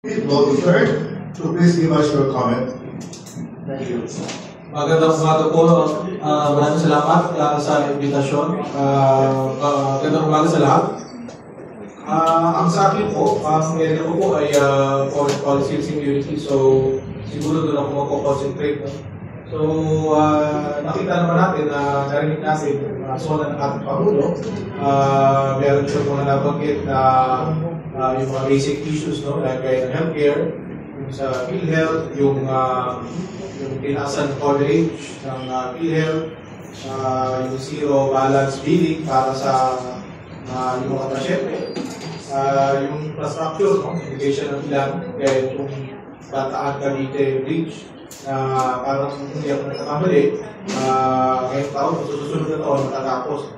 Will be heard, so please give us your comment. Thank you. Magandang umaga po. Maraming salamat sa invitasyon. Magandang umaga sa lahat. Ang sa akin po, ang area ko po ay foreign policy and security. So, siguro doon ako mag-concentrate. So, nakita naman natin na narinig natin so ng ating Pangulo. Meron siya mga nabanggit na yung mga basic issues, no? Like healthcare, yung sa PhilHealth, yung tinaasan coverage ng PhilHealth, yung zero balance billing para sa yung mga pasyente, yung infrastructure, no? Education ng ilan, kaya yung Bataan Cavite Bridge, na parang hindi ako nagkakamali, ngayong taon, susunod na taon, matatapos.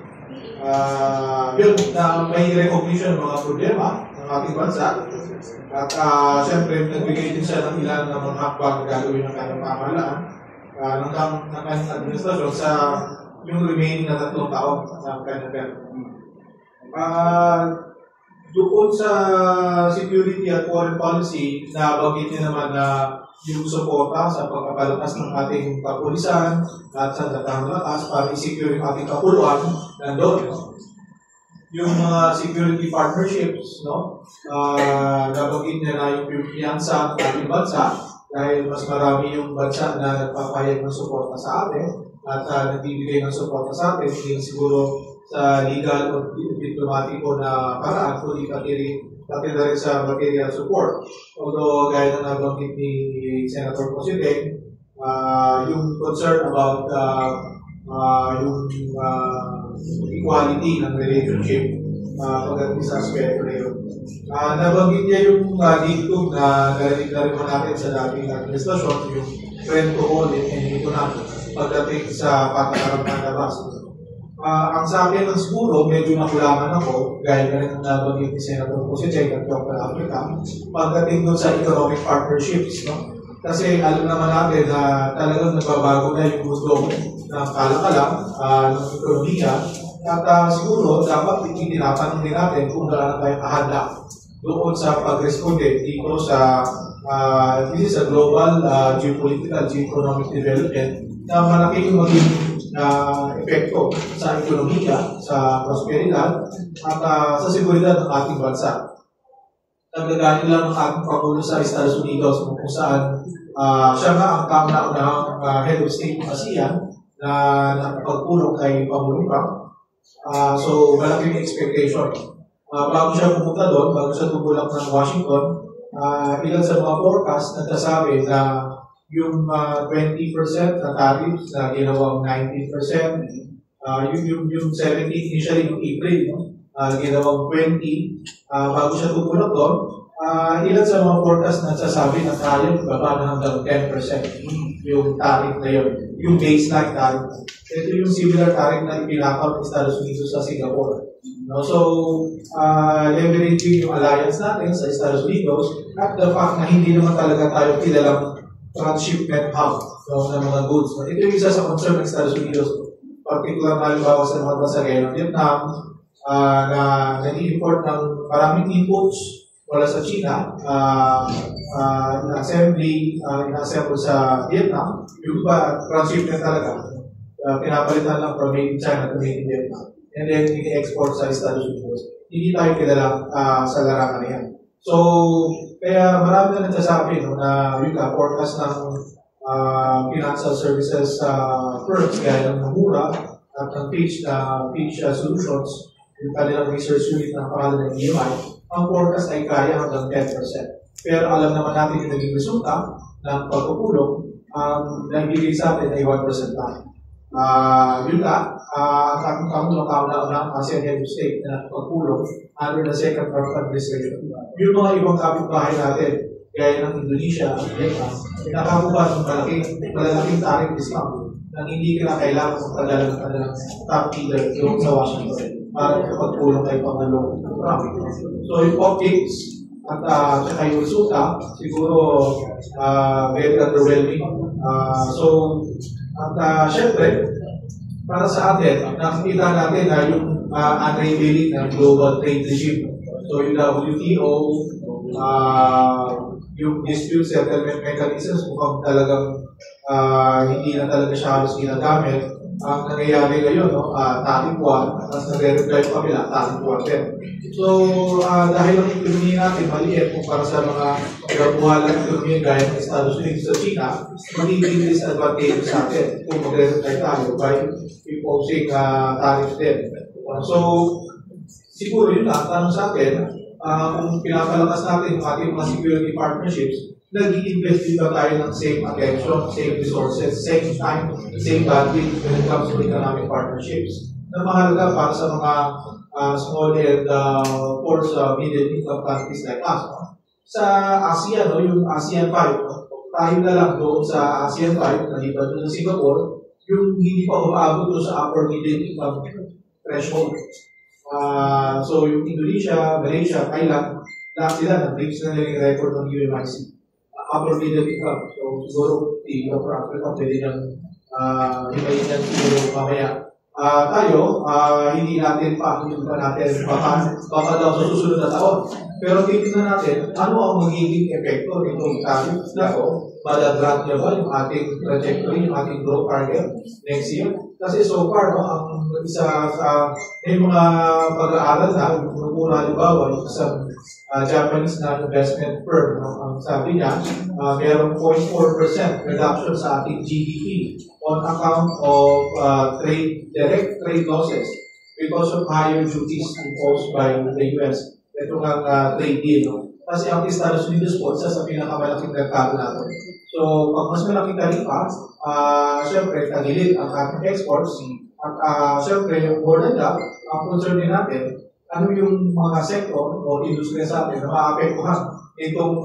Yun, na may recognition ng mga problema ng ating bansa. At siyempre, nagbigay din siya ng ilan ng mga hakbang na gagawin ng kanyang pamahalaan ng kanyang administrasyon sa yung remaining na 3 taon ng kanyang term. Doon sa security at foreign policy, nabanggit niya naman na yung suporta sa pagpapalakas ng ating kapulisan at sa datang lakas para i-secure yung ating kapuluan nandoon. Yung mga security partnerships, no? Nabanggit niya na yung piyansa ng ating bansa dahil mas marami yung bansa na nagpapahayag ng suporta sa atin at nagbibigay ng suporta sa atin, hindi siguro sa legal o diplomatiko na paraan, kundi pati na rin sa material support. Although, gaya na nabanggit ni Senator Cositeng, yung concern about yung equality ng relationship pagdating sa aspect na yun. Nabanggit niya yung dito na narinig na rin natin sa dating administrasyon, yung friend to all and enemy to none pagdating sa patakaran ng labas. Ang sa akin lang siguro, medyo nakulangan ako, gaya na rin ang nabanggit ni Senator Cositeng at Dr. Africa, pagdating doon sa economic partnerships. No? Kasi alam naman natin na talagang nagbabago na yung gusto ng kalakalang ng ekonomiya at siguro dapat tinatanong din natin kung gaano tayo kahanda doon sa pag-responde dito sa this is a global geopolitical, geoeconomic development na malaking maging epekto sa ekonomiya, sa prosperidad, at sa seguridad ng ating bansa. Nagdagani lang ng ating Pangulo sa Estados Unidos kung saan siya nga ang kauna-unahang head of state ng ASEAN na nakapagpulong kay Pangulong Trump. So, malaking expectation. Bago siya pumunta doon, bago siya tumulak ng Washington, ilan sa mga forecast nagsasabi na yung 20% na tariffs na ginawang 19%, yung 17 initially yung April, no? Ginawang 20, bago siya tumulak doon, ilan sa mga forecast na nagsasabi na kaya baba na hanggang 10% yung tariff na yun, yung baseline tariff. Ito yung similar tariff na ipinakaw ng Estados Unidos sa Singapore. No? So, leveraging yung alliance natin sa Estados Unidos at the fact na hindi naman talaga tayo kilalang transshipment hub ng mga goods. No? Ito yung isa sa concern ng Estados Unidos. Particular na halimbawa sa mga bansa gaya ng Vietnam na nag-import ng maraming inputs wala sa China, in-assemble sa Vietnam, yung iba transshipment talaga. Pinapalitan lang from made in China to made in Vietnam. And then, i-export sa Estados Unidos. Hindi tayo kilala sa larangan na yan. So, kaya marami na nagsasabi na yung forecast ng financial services firms gaya ng Nomura at ng Fitch Solutions, yung kanilang research unit na pangalan ng EMI, ang forecast ay kaya hanggang 10%. Pero alam naman natin yung naging resulta ng pagpupulong, nagbigay sa atin ay 1% lang. Yun nga, ang ating Pangulo kauna-una ang ASEAN Head of State na nakapagpulong under the second Trump administration. Yung mga ibang kapitbahay natin, gaya ng Indonesia at Vietnam, nakakuha ng malalaking tariff discount na hindi ka kailangan magpadala ng kanilang top leader doon sa Washington para makapagpulong kay Pangulong Trump. So yung optics at saka yung resulta, siguro very underwhelming. Siyempre, para sa atin, nakikita natin na yung unraveling ng global trade regime. So yung WTO, dispute settlement mechanisms kung talagang hindi na talaga siya halos ginagamit. Ang nangyayari ngayon, tating buwan, tapos nagre-reply pa kabila, tating buwan din. So, dahil ang ekonomiya natin maliit kumpara sa mga kabuhalang ekonomiya gaya ng Estados Unidos sa China, magiging disadvantage sa atin kung magre-reply tayo by imposing tariffs din. So, siguro yun lang, tanong sa atin, kung pinapalakas natin yung ating mga security partnerships, nag-i-invest din ba tayo ng same attention, same resources, same time, same bandwidth when it comes to economic partnerships na mahalaga para sa mga small and poor middle income countries like us. Sa ASEAN, yung ASEAN 5, tayo na lang doon sa ASEAN 5, naliban doon sa Singapore, yung hindi pa umaabot doon sa upper middle income threshold. So yung Indonesia, Malaysia, Thailand, lahat sila nag-breach na nila yung record ng UMIC. Upper middle income. So siguro, for Africa, pwede nang himayin yan siguro mamaya. Tayo, hindi natin hindi pa natin baka daw sa susunod na taon. Pero titignan natin, ano ang magiging epekto nitong tariffs na ito? Madadrag niya ba yung ating trajectory, yung ating growth target next year? Kasi so far, ang isa sa may mga pag-aaral na, kung halimbawa, yung isang Japanese na investment firm, ang sabi niya, mayroong 0.4% reduction sa ating GDP on account of direct trade losses because of higher duties imposed by the US. Ito nga trade deal. Kasi ang Estados Unidos po, isa sa pinakamalaking merkado natin. So, pag mas malaking tarifa, syempre, tagilid ang ating exports. At syempre, more than that, ang concern din natin, ano yung mga sektor o industriya sa atin na maapektuhan itong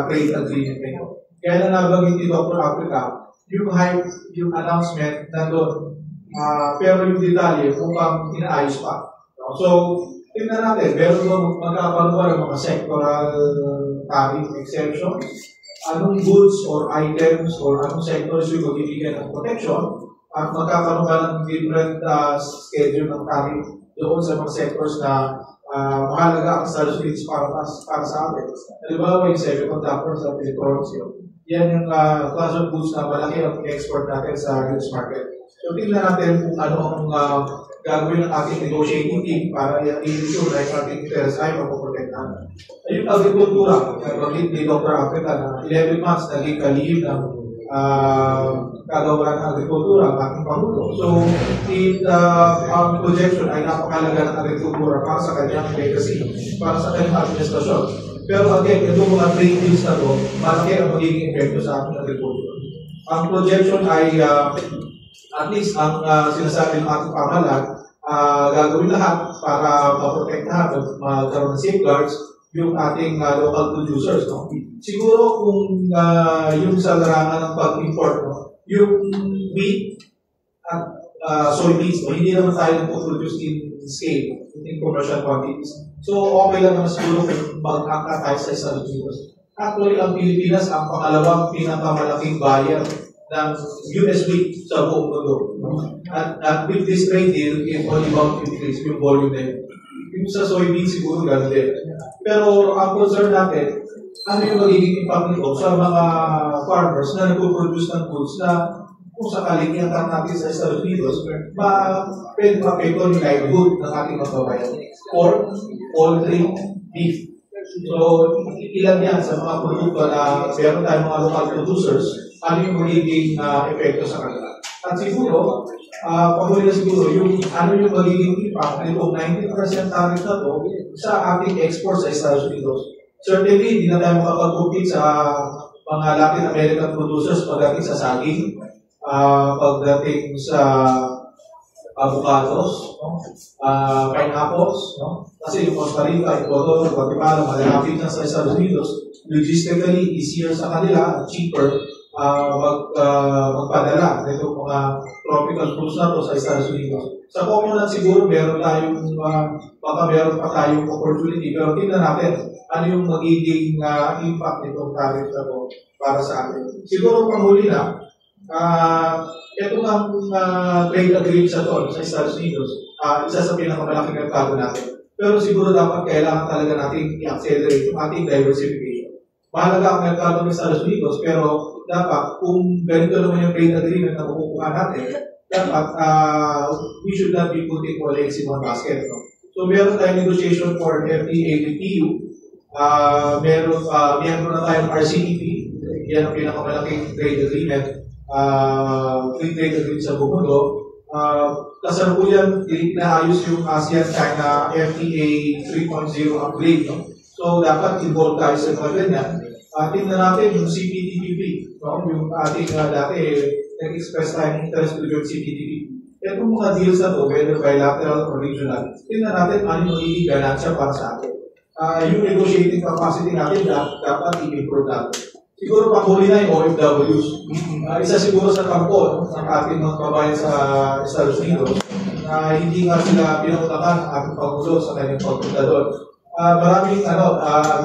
trade agreement na ito. Kaya na nabanggit ni Dr. Africa, yung announcement nandun, pero yung detalye mukhang inaayos pa. So, tingnan natin, meron doon magkakaroon ng mga sectoral tariff exemption, anong goods or items or anong sectors yung magbibigyan ng protection, at magkakaroon ba ng different schedule ng tariff doon sa mga sectors na mahalaga ang Estados Unidos para sa atin. Halimbawa yung semiconductors at electronics yun. Yan yung class of goods na malaki ang export natin sa US market. So tingnan natin kung ano ang gagawin ng ating negotiating team para i-ensure na yung ating interest ay mapoprotektahan. Yung agrikultura, bakit ni Dr. Africa na 11 months naging kalihim ng kagawa ng agrikultura ang ating Pangulo. So, ang projection ay napakalaga ng agrikultura para sa kanyang legacy, para sa kanyang administrasyon. Pero again, itong mga trade deals na ito, malaki ang magiging epekto sa ating agrikultura. Ang projection ay at least ang sinasabi ng ating pamahalaan, gagawin lahat para maprotektahan at magkaroon ng safeguards yung ating local producers. No? Siguro kung yung sa larangan ng pag-import, no? Yung wheat at soybeans, no? Hindi naman tayo nagpo-produce in scale, in commercial quantities. So okay lang naman siguro kung mag-angka tayo sa Estados Unidos. Actually, ang Pilipinas ang pangalawang pinakamalaking buyer ng US wheat sa buong mundo. At with this trade deal, it only about to increase yung volume na yun. Yung sa soybean siguro gano'n din. Pero ang concern natin, ano yung magiging impact nito sa mga farmers na nagpo-produce ng goods na kung sakaling iangkat natin sa Estados Unidos, pwede mapekto yung livelihood ng ating kababayan. Pork, poultry, beef. So, ilan yan sa mga produkto na meron tayong mga local producers, ano yung magiging epekto sa kanila. At siguro, pahuli na siguro, yung ano yung magiging impact nitong 90% tariff na to sa ating export sa Estados Unidos. Certainly, hindi na tayo makapag-compete sa mga Latin American producers pagdating sa saging, pagdating sa avocados, no? Pineapples, no? Kasi yung Costa Rica, Ecuador, Guatemala, malalapit na sa Estados Unidos, logistically easier sa kanila, cheaper, magpadala nito mga tropical fruits na to sa Estados Unidos. Sa coconut siguro meron tayong baka meron pa tayong opportunity, pero tingnan natin ano yung magiging impact nitong tariff na to para sa atin. Siguro panghuli na, ito ang trade agreement sa to sa Estados Unidos, isa sa pinakamalaking merkado natin. Pero siguro dapat kailangan talaga natin i-accelerate yung ating diversification. mahalaga ang merkado ng Estados Unidos, pero dapat kung ganito naman yung trade agreement na makukuha natin, dapat we should not be putting all eggs in one basket. No? So meron tayong negotiation for FTA with EU, meron na tayong RCEP, yan ang pinakamalaking trade agreement, free trade agreement sa buong mundo. Kasalukuyan, inaayos yung ASEAN-China FTA 3.0 upgrade. No? So, dapat involved tayo sa mga ganyan. Tingnan natin yung CPTPP. No? Yung ating dati, nag-express tayo ng interest with yung CPTPP. Itong mga deals na to, whether bilateral or regional, tingnan natin ano yung magiging ganansya para sa atin. Yung negotiating capacity natin, dapat i-improve natin. Siguro panghuli na yung OFWs. Isa siguro sa kampo ng ating mga kabayan sa Estados Unidos na hindi nga sila pinakutakan ang ating Pangulo sa kanyang pagpunta doon. Maraming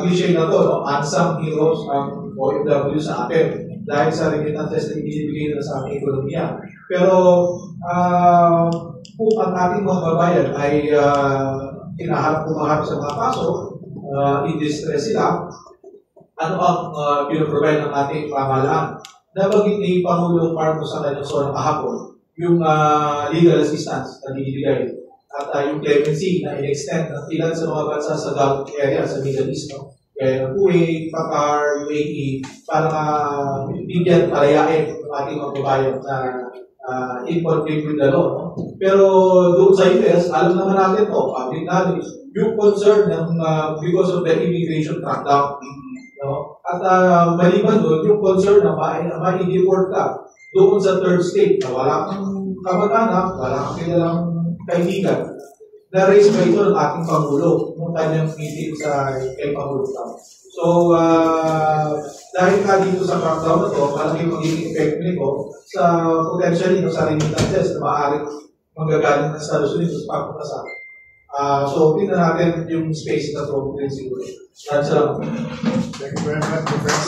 cliche na to, no? Unsung heroes ang OFW sa atin dahil sa remittances na ibinibigay na sa ating ekonomiya. Pero kung ang ating mga kabayan ay kumaharap sa mga kaso, in-distress sila, ano ang pinaprovide ng ating pamahalaan? Nabagit ni Pangulong Marcos sa kanyang sora kahapon, yung legal assistance na binibigay at yung clemency na in-extend ng ilan sa mga bansa sa Gulf area, sa Middle East, no? Kaya Kuwait, Qatar, UAE, para bigyan, palayain ng ating mga babayan na in conflict with the law. No? Pero doon sa US, alam naman natin to, public knowledge, yung concern ng because of the immigration crackdown. No? At maliban doon, yung concern na ma-deport ka doon sa third state na wala kang kamag-anak, wala kang kilalang kaibigan. Na-raise ba ito ng ating Pangulo nung kanyang meeting sa kay Pangulo Trump. So, dahil ka dito sa crackdown na to, malaking magiging effect nito sa potentially sa remittances na maaaring manggagaling ng Estados Unidos papunta sa atin. So, tingnan natin yung space na to. Siguro. Salamat. Thank you very much, Professor.